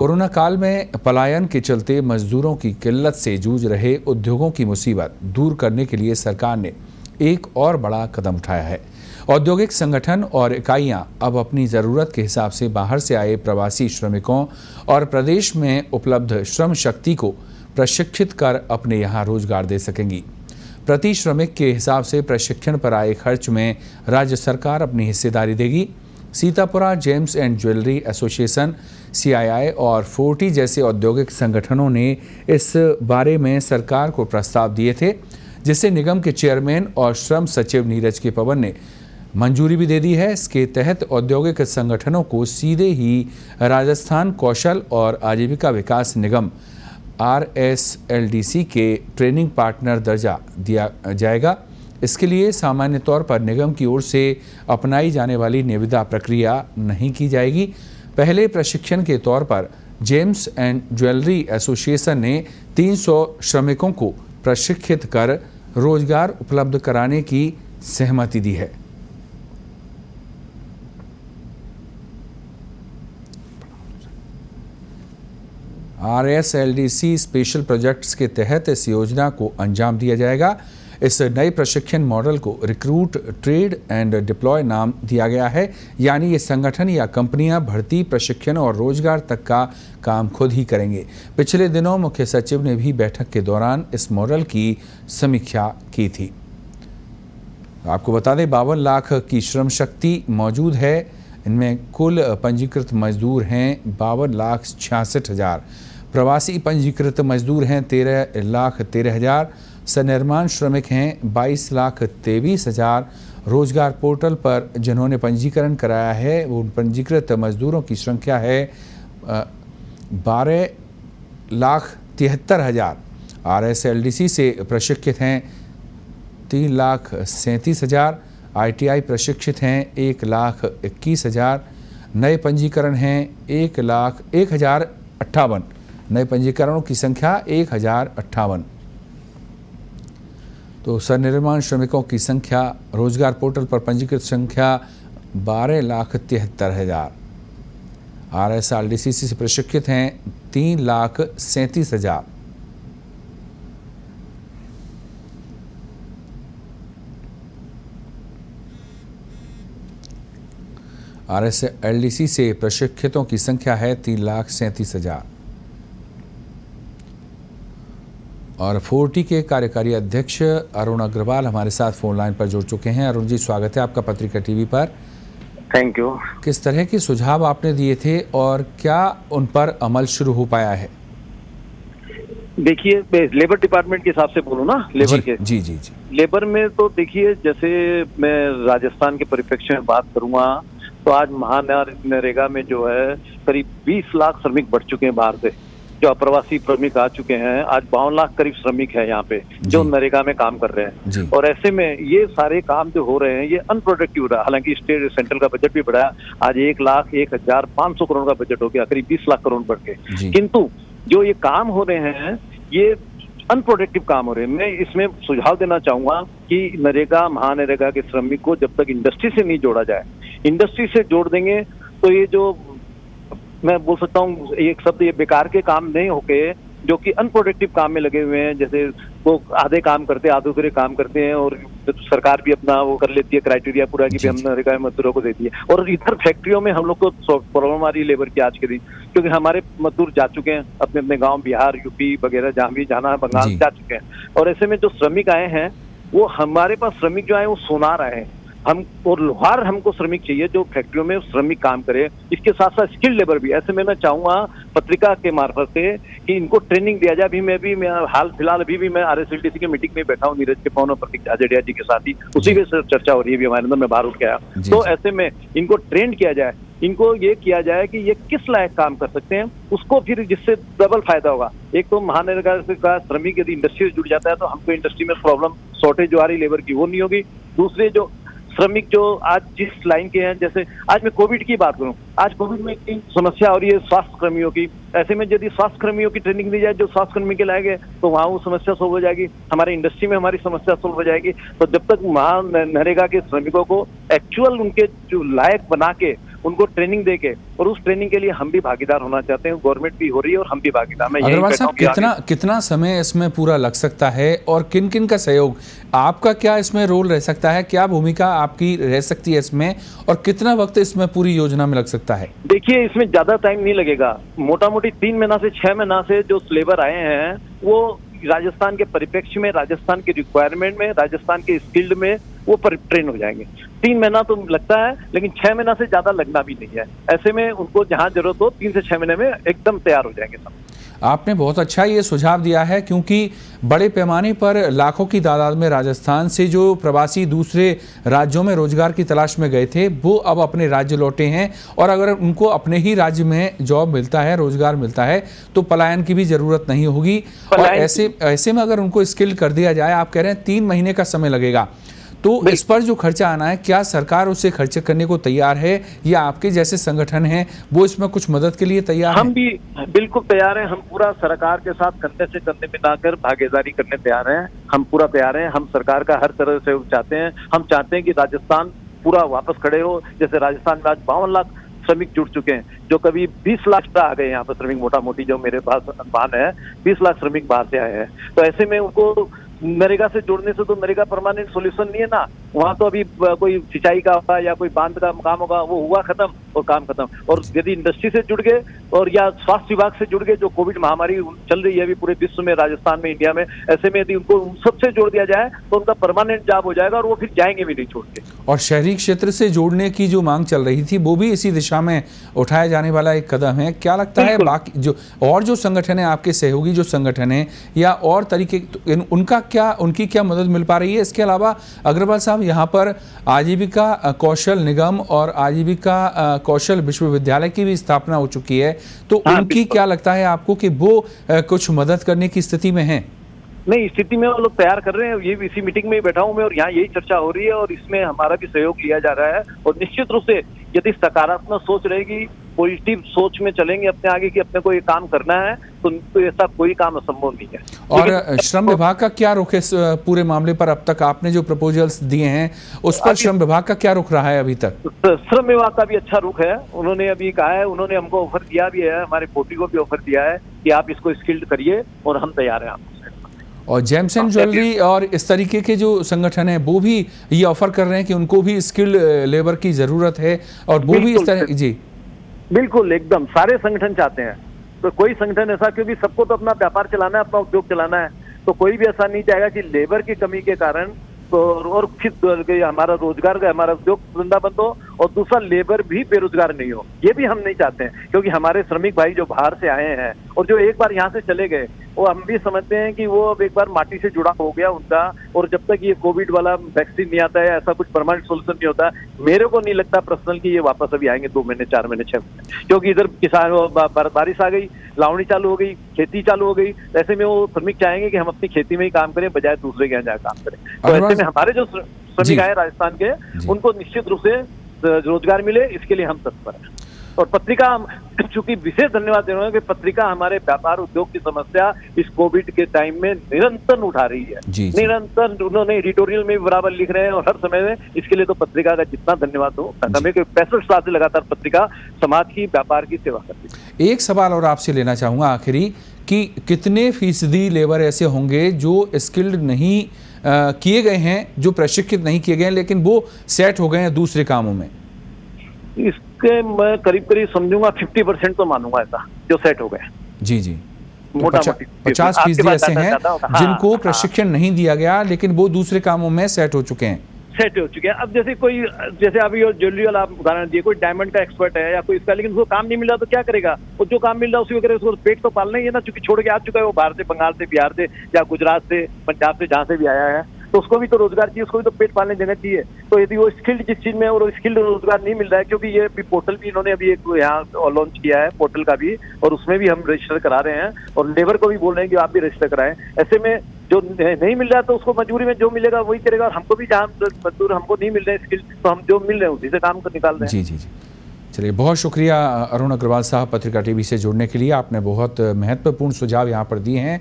Corona काल में पलायन के चलते मजदूरों की किल्लत से जूझ रहे उद्योगों की मुसीबत दूर करने के लिए सरकार ने एक और बड़ा कदम उठाया है। औद्योगिक संगठन और इकाइयां अब अपनी ज़रूरत के हिसाब से बाहर से आए प्रवासी श्रमिकों और प्रदेश में उपलब्ध श्रम शक्ति को प्रशिक्षित कर अपने यहाँ रोजगार दे सकेंगी। प्रति श्रमिक के हिसाब से प्रशिक्षण पर आए खर्च में राज्य सरकार अपनी हिस्सेदारी देगी। Sitapura James and jewellery association, CII और 40 जैसे औद्योगिक संगठनों ने इस बारे में सरकार को प्रस्ताव दिए थे, जिसे निगम के चेयरमैन और श्रम सचिव नीरज के पवन ने मंजूरी भी दे दी है। इसके तहत औद्योगिक संगठनों को सीधे ही राजस्थान कौशल और आजीविका विकास निगम RSLDC के ट्रेनिंग पार्टनर दर्जा दिया जाएगा। इसके लिए सामान्य तौर पर निगम की ओर से अपनाई जाने वाली निविदा प्रक्रिया नहीं की जाएगी। पहले प्रशिक्षण के तौर पर जेम्स एंड ज्वेलरी एसोसिएशन ने 300 श्रमिकों को प्रशिक्षित कर रोजगार उपलब्ध कराने की सहमति दी है। RSLDC स्पेशल प्रोजेक्ट्स के तहत इस योजना को अंजाम दिया जाएगा। इस नए प्रशिक्षण मॉडल को रिक्रूट, ट्रेड एंड डिप्लॉय नाम दिया गया है, यानी ये संगठन या कंपनियां भर्ती, प्रशिक्षण और रोजगार तक का काम खुद ही करेंगे। पिछले दिनों मुख्य सचिव ने भी बैठक के दौरान इस मॉडल की समीक्षा की थी। आपको बता दें 52 लाख की श्रम शक्ति मौजूद है। इनमें कुल पंजीकृत मजदूर हैं 52,66,000। प्रवासी पंजीकृत मजदूर हैं 13,13,000। सनिर्माण श्रमिक हैं 22,23,000। रोजगार पोर्टल पर जिन्होंने पंजीकरण कराया है उन पंजीकृत मजदूरों की संख्या है 12,73,000। RSLDC से प्रशिक्षित हैं 3,37,000। ITI प्रशिक्षित हैं 1,21,000। नए पंजीकरण हैं 1,58,000। नए पंजीकरणों की संख्या 1,058। तो सनिर्माण श्रमिकों की संख्या रोजगार पोर्टल पर पंजीकृत संख्या 12,73,000। RSLDC से प्रशिक्षित हैं 3,37,000। RSLDC से प्रशिक्षितों की संख्या है 3,37,000। और 40 के कार्यकारी अध्यक्ष अरुण अग्रवाल हमारे साथ फोन लाइन पर जुड़ चुके हैं। अरुण जी, स्वागत है आपका पत्रिका टीवी पर। Thank you. किस तरह के सुझाव आपने दिए थे और क्या उन पर अमल शुरू हो पाया है? देखिए, लेबर डिपार्टमेंट के हिसाब से बोलूँ ना, लेबर के जी। लेबर में तो देखिए, जैसे मैं राजस्थान के परिप्रेक्ष्य में बात करूंगा तो आज महानरेगा में जो है करीब 20 लाख श्रमिक बढ़ चुके हैं बाहर से, जो अप्रवासी श्रमिक आ चुके हैं। आज 52 लाख करीब श्रमिक है यहाँ पे जो नरेगा में काम कर रहे हैं। और ऐसे में ये सारे काम जो हो रहे हैं ये अनप्रोडक्टिव रहा। हालांकि स्टेट सेंट्रल का बजट भी बढ़ा, आज 1,01,500 करोड़ का बजट हो गया, करीब 20 लाख करोड़ बढ़ के। किंतु जो ये काम हो रहे हैं ये अनप्रोडक्टिव काम हो रहे हैं। मैं इसमें सुझाव देना चाहूंगा कि नरेगा, महानरेगा के श्रमिक को जब तक इंडस्ट्री से नहीं जोड़ा जाए, इंडस्ट्री से जोड़ देंगे तो ये जो मैं बोल सकता हूँ एक शब्द, ये बेकार के काम नहीं होके जो कि अनप्रोडक्टिव काम में लगे हुए हैं, जैसे वो आधे काम करते हैं, आधे पूरे काम करते हैं, और सरकार भी अपना वो कर लेती है क्राइटेरिया पूरा कि हम नरेगा मजदूरों को देती है। और इधर फैक्ट्रियों में हम लोग को प्रॉब्लम आ रही है लेबर की आज के दिन, क्योंकि हमारे मजदूर जा चुके हैं अपने अपने गाँव, बिहार, यूपी वगैरह जहाँ भी जाना है, बंगाल जा चुके हैं। और ऐसे में जो श्रमिक आए हैं वो हमारे पास श्रमिक जो आए वो सोनार आए हैं। हम और लोहार हमको श्रमिक चाहिए जो फैक्ट्रियों में श्रमिक काम करे, इसके साथ साथ स्किल्ड लेबर भी। ऐसे में मैं चाहूंगा पत्रिका के मार्फत से कि इनको ट्रेनिंग दिया जाए। अभी मैं हाल फिलहाल अभी भी मैं RSLDC की मीटिंग में बैठा हूँ नीरज के पवन और प्रतीक झाजेड़िया जी के साथ ही, उसी के चर्चा हो रही है अभी हमारे अंदर, मैं बाहर उठ के आया। तो ऐसे में इनको ट्रेन किया जाए, इनको ये किया जाए कि ये किस लायक काम कर सकते हैं, उसको फिर जिससे डबल फायदा होगा। एक तो महानरेगा का श्रमिक यदि इंडस्ट्री से जुड़ जाता है तो हमको इंडस्ट्री में प्रॉब्लम, शॉर्टेज जो आ रही लेबर की वो नहीं होगी। दूसरे जो श्रमिक जो आज जिस लाइन के हैं, जैसे आज मैं कोविड की बात करूं, आज कोविड में इतनी समस्या हो रही है स्वास्थ्य कर्मियों की। ऐसे में यदि स्वास्थ्य कर्मियों की ट्रेनिंग दी जाए जो स्वास्थ्य कर्मी के लायक है तो वहाँ वो समस्या सोल्व हो जाएगी, हमारे इंडस्ट्री में हमारी समस्या सोल्व हो जाएगी। तो जब तक महानरेगा के श्रमिकों को एक्चुअल उनके जो लायक बना के उनको ट्रेनिंग देके, और उस ट्रेनिंग के लिए हम भी भागीदार होना चाहते हैं, गवर्नमेंट भी हो रही है और हम भी भागीदार। मैं यही अग्रवाल कहता साहब, हूं कि कितना समय इसमें पूरा लग सकता है और किन किन का सहयोग, आपका क्या इसमें रोल रह सकता है, क्या भूमिका आपकी रह सकती है इसमें, और कितना वक्त इसमें पूरी योजना में लग सकता है? देखिए, इसमें ज्यादा टाइम नहीं लगेगा। मोटा मोटी 3 महीना से 6 महीना से जो लेबर आए हैं वो राजस्थान के परिप्रेक्ष्य में, राजस्थान के रिक्वायरमेंट में, राजस्थान के स्किल्ड में वो ट्रेन हो जाएंगे। 3 महीना तो लगता है, लेकिन 6 महीना से ज्यादा लगना भी नहीं है। ऐसे में उनको जहां जरूरत हो 3 से 6 महीने में एकदम तैयार हो जाएंगे सब। आपने बहुत अच्छा ये सुझाव दिया है, क्योंकि बड़े पैमाने पर लाखों की तादाद में राजस्थान से जो प्रवासी दूसरे राज्यों में रोजगार की तलाश में गए थे, वो अब अपने राज्य लौटे हैं, और अगर उनको अपने ही राज्य में जॉब मिलता है, रोजगार मिलता है, तो पलायन की भी जरूरत नहीं होगी। और ऐसे में अगर उनको स्किल कर दिया जाए, आप कह रहे हैं 3 महीने का समय लगेगा, तो इस पर जो खर्चा आना है, क्या सरकार उसे खर्च करने को तैयार है, या आपके जैसे संगठन हैं वो इसमें कुछ मदद के लिए तैयार हैं? हम भी बिल्कुल तैयार हैं। हम पूरा सरकार के साथ कंधे से कंधे मिलाकर भागीदारी करने तैयार हैं। हम पूरा तैयार हैं। हम सरकार का हर तरह से चाहते हैं। हम चाहते हैं कि राजस्थान पूरा वापस खड़े हो। जैसे राजस्थान में आज 52 लाख श्रमिक जुड़ चुके हैं, जो कभी 20 लाख आ गए यहाँ पर श्रमिक, मोटा मोटी जो मेरे पास अनुमान है 20 लाख श्रमिक बाहर से आए हैं। तो ऐसे में उनको नरेगा से जोड़ने से तो नरेगा परमानेंट सॉल्यूशन नहीं है ना। वहाँ तो अभी कोई सिंचाई का होगा या कोई बांध का काम होगा, वो हुआ खत्म और काम खत्म। और यदि इंडस्ट्री से जुड़ गए और या स्वास्थ्य विभाग से जुड़ गए, जो कोविड महामारी चल रही है अभी पूरे विश्व में, राजस्थान में, इंडिया में, ऐसे में यदि उनको सबसे जोड़ दिया जाए तो उनका परमानेंट जॉब हो जाएगा और वो फिर जाएंगे भी नहीं छोड़ के। और शहरी क्षेत्र से जोड़ने की जो मांग चल रही थी, वो भी इसी दिशा में उठाया जाने वाला एक कदम है। क्या लगता है बाकी जो संगठन है, आपके सहयोगी जो संगठन है, या और तरीके, उनकी क्या मदद मिल पा रही है? इसके अलावा अग्रवाल साहब, यहाँ पर आजीविका कौशल निगम और आजीविका कौशल विश्वविद्यालय की भी स्थापना हो चुकी है, तो उनकी क्या लगता है आपको कि वो कुछ मदद करने की स्थिति में है? नहीं, स्थिति में वो लोग तैयार कर रहे हैं। ये इसी मीटिंग में ही बैठा हूं मैं और यहाँ यही चर्चा हो रही है और इसमें हमारा भी सहयोग लिया जा रहा है। और निश्चित रूप से यदि सकारात्मक सोच रहेगी, पॉजिटिव सोच में चलेंगे अपने आगे कि अपने को ये काम करना है, तो ऐसा कोई काम असंभव नहीं है। और श्रम विभाग का क्या रुख है इस पूरे मामले पर? अब तक आपने जो प्रपोजल्स दिए हैं उस पर श्रम विभाग का क्या रुख रहा है अभी तक? श्रम विभाग का भी अच्छा रुख है। उन्होंने अभी कहा है, उन्होंने हमको ऑफर दिया भी है, हमारे पोटी को भी ऑफर दिया है कि आप इसको स्किल्ड करिए और हम तैयार हैं आपको। और जेम्स एंड ज्वेलरी और इस तरीके के जो संगठन है वो भी ये ऑफर कर रहे हैं कि उनको भी स्किल्ड लेबर की जरूरत है, और वो भी इस तरह। जी बिल्कुल, एकदम सारे संगठन चाहते हैं। तो कोई संगठन ऐसा, क्योंकि सबको तो अपना व्यापार चलाना है, अपना उद्योग चलाना है, तो कोई भी ऐसा नहीं चाहेगा कि लेबर की कमी के कारण तो और फिर हमारा रोजगार का, हमारा उद्योग धंधा बंद हो और दूसरा लेबर भी बेरोजगार नहीं हो। ये भी हम नहीं चाहते हैं, क्योंकि हमारे श्रमिक भाई जो बाहर से आए हैं और जो एक बार यहाँ से चले गए, वो हम भी समझते हैं कि वो अब एक बार माटी से जुड़ा हो गया उनका। और जब तक ये कोविड वाला वैक्सीन नहीं आता है, ऐसा कुछ परमानेंट सोल्यूशन नहीं होता, मेरे को नहीं लगता पर्सनल कि ये वापस अभी आएंगे 2 महीने, 4 महीने, 6 महीने। क्योंकि इधर किसान बारिश आ गई, लावणी चालू हो गई, खेती चालू हो गई, ऐसे में वो श्रमिक चाहेंगे कि हम अपनी खेती में ही काम करें बजाय दूसरे के यहाँ जाकर काम करें। तो ऐसे में हमारे जो श्रमिक आए राजस्थान के, उनको निश्चित रूप से रोजगार मिले, इसके लिए हम तत्पर हैं। और पत्रिका, चूंकि विशेष धन्यवाद दे रहे हैं कि पत्रिका हमारे व्यापार उद्योग की समस्या इस कोविड के टाइम में निरंतर उठा रही है। निरंतर उन्होंने एडिटोरियल में भी बराबर लिख रहे हैं और हर समय में, इसके लिए तो पत्रिका का जितना धन्यवाद हो। हमें 65 साल से लगातार पत्रिका समाज की, व्यापार की सेवा करती है। एक सवाल और आपसे लेना चाहूंगा आखिरी, कि कितने फीसदी लेबर ऐसे होंगे जो स्किल्ड नहीं किए गए हैं, जो प्रशिक्षित नहीं किए गए हैं, लेकिन वो सेट हो गए हैं दूसरे कामों में? इसके मैं करीब करीब समझूंगा 50% तो मानूंगा ऐसा, जो सेट हो गए। जी जी, मोटा मोटी 50% ऐसे हैं जिनको प्रशिक्षण नहीं दिया गया, लेकिन वो दूसरे कामों में सेट हो चुके हैं। सेट हो चुके हैं। अब जैसे अभी ज्वेलरी वाला आप उदाहरण दिए, कोई डायमंड का एक्सपर्ट है या कोई इसका, लेकिन उसको काम नहीं मिल रहा तो क्या करेगा? वो जो काम मिल रहा है उसी को करेगा, उसको पेट तो पालना ही है ना, चूंकि छोड़ के आ चुका है वो बाहर से, बंगाल से, बिहार से या गुजरात से, पंजाब से, जहाँ से भी आया है, तो उसको भी तो रोजगार चाहिए, उसको भी तो पेट पालने देना चाहिए। तो यदि वो स्किल्ड जिस चीज में और स्किल्ड रोजगार नहीं मिल रहा है, क्योंकि ये भी पोर्टल भी इन्होंने अभी एक यहाँ लॉन्च किया है पोर्टल का भी, और उसमें भी हम रजिस्टर करा रहे हैं और लेबर को भी बोल रहे हैं कि आप भी रजिस्टर कराएं। ऐसे में जो नहीं मिल रहा है तो उसको मजबूरी में जो मिलेगा वही करेगा, और हमको भी जहाँ मजदूर हमको नहीं मिल रहे स्किल, तो हम जो मिल रहे हैं उसी से काम को निकाल रहे हैं। जी जी जी, चलिए, बहुत शुक्रिया अरुण अग्रवाल साहब, पत्रिका टीवी से जुड़ने के लिए। आपने बहुत महत्वपूर्ण सुझाव यहाँ पर दिए हैं।